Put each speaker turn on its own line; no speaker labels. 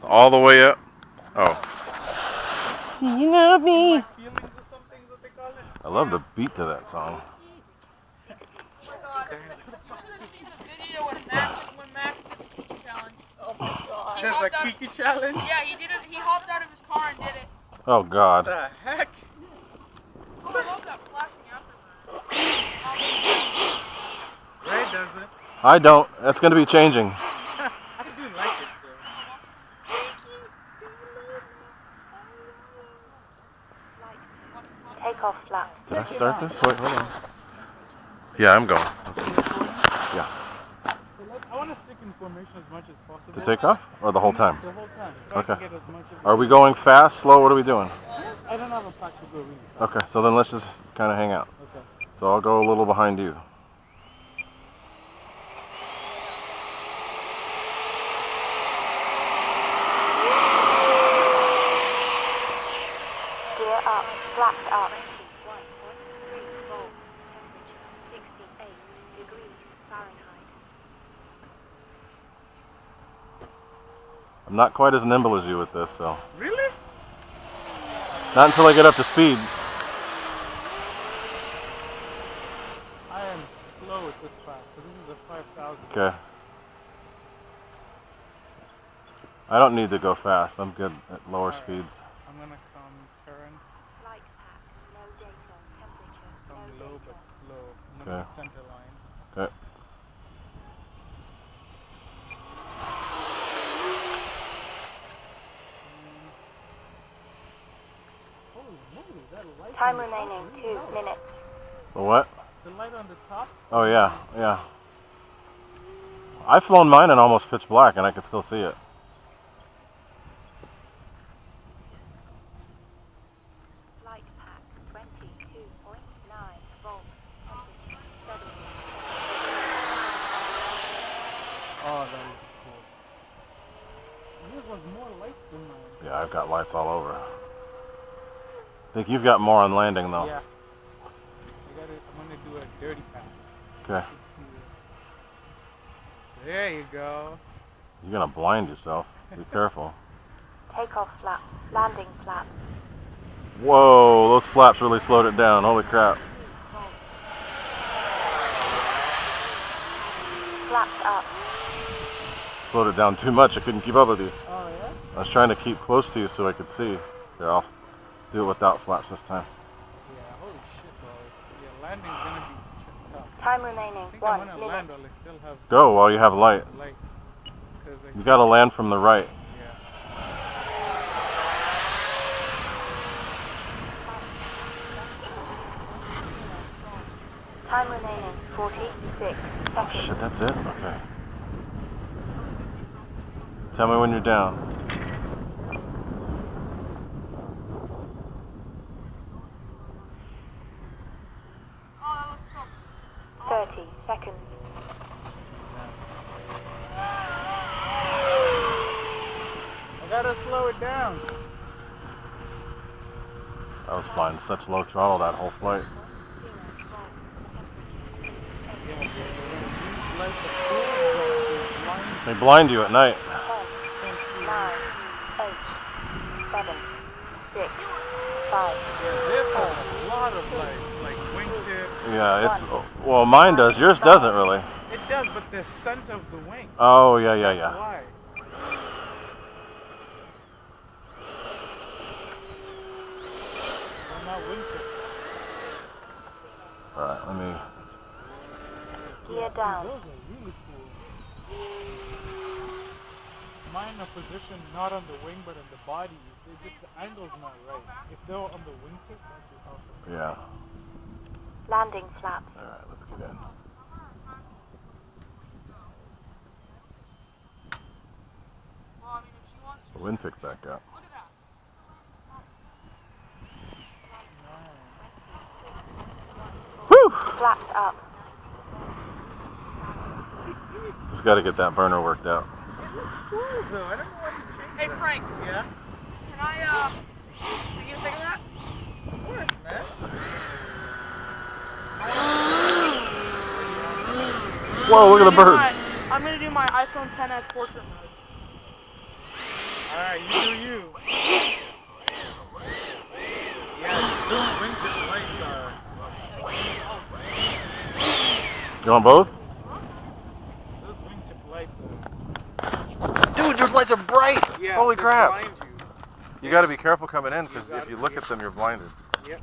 All the way up. Oh. You love me. I love the beat to that song.
There's a Kiki challenge?
Yeah, he did it. He hopped out of his car and did it.
Oh God.
What the heck?
Oh, I love that flashing afterburn.
Ray doesn't.
I don't. That's going to be changing.
I do like it though.
Takeoff flaps.
Did I start this? Wait, hold on. Yeah, I'm going. Yeah.
I want to stick in formation as much as possible.
To take off? Or the whole time?
The whole time. So
Okay.
I can get as much of
Are we going fast, slow? What are we doing?
I don't have a pack to go really fast.
Okay, so then let's just kind of hang out.
Okay.
So I'll go a little behind you.
Gear up. Flaps up. 1.3 volts. Temperature 68 degrees Fahrenheit.
I'm not quite as nimble as you with this, so.
Really?
Not until I get up to speed.
I am slow at this pack, so this is a 5,000.
Okay. I don't need to go fast. I'm good at lower speeds.
I'm going to come turn.
Flight pack. No data. Temperature.
Come
No
low
data.
but slow. I'm going to center line.
Okay.
Holy moly, that light
Time
on the top
remaining
is
2
really nice.
minutes.
The what?
The light on the top?
Oh yeah, yeah. I've flown mine in almost pitch black and I could still see it.
Flight pack. 22.9 volts. Temperature 70.
Oh, that is cool. Yours was more lights than mine.
Yeah, I've got lights all over. I think you've got more on landing though.
Yeah. I'm going to do a dirty pass.
Okay.
There you go.
You're gonna blind yourself. Be careful.
Takeoff flaps. Landing flaps.
Whoa, those flaps really slowed it down. Holy crap.
Flaps up.
Slowed it down too much. I couldn't keep up with you.
Oh, yeah?
I was trying to keep close to you so I could see. Here, I'll do it without flaps this time.
Yeah, holy shit, boys. Yeah, landing's going to be tough.
Time remaining
I think
1
I'm going to
minute.
land while I still have
Go while you have light.
light. 'Cause I
You gotta land from the right.
yeah.
Time remaining 46 seconds.
Shit, that's it? Okay. Tell me when you're down.
Oh, that looks so.
30 seconds.
I gotta slow it down.
I was flying such low throttle that whole flight.
Yeah, these lights are cool, but
They blind you at night.
10, 9, 8, 7, 6, 5.
this has a lot of lights, like wingtip.
Yeah, it's, well, mine does. Yours doesn't really.
It does, but the scent of the wing.
Oh, yeah, yeah,
That's
yeah.
why. Well, not wingtip.
Alright, let me.
Gear down.
Those are really cool. Mine are positioned not on the wing, but on the body. They just, the angle's not right. If they were on the wingtip, that'd be awesome.
Yeah.
Landing flaps.
Alright, let's get in.
Well, I mean, if she wants to.
The wind picked back up.
Look at that.
Whew!
Flaps up.
Just gotta get that burner worked out.
It looks cool though. I don't know why you changed
Hey,
that.
Frank,
Yeah?
can I, can you get a pic of that?
Of course, man.
Whoa, look at the birds.
I'm gonna do my iPhone XS portrait mode.
Alright. you do you. Yeah, those wingtip lights are...
You want both?
Those wingtip lights are...
Dude, those lights are bright!
Yeah,
Holy
they
crap!
blind you.
You gotta be careful coming in, because if you look at them, you're blinded.
Yep.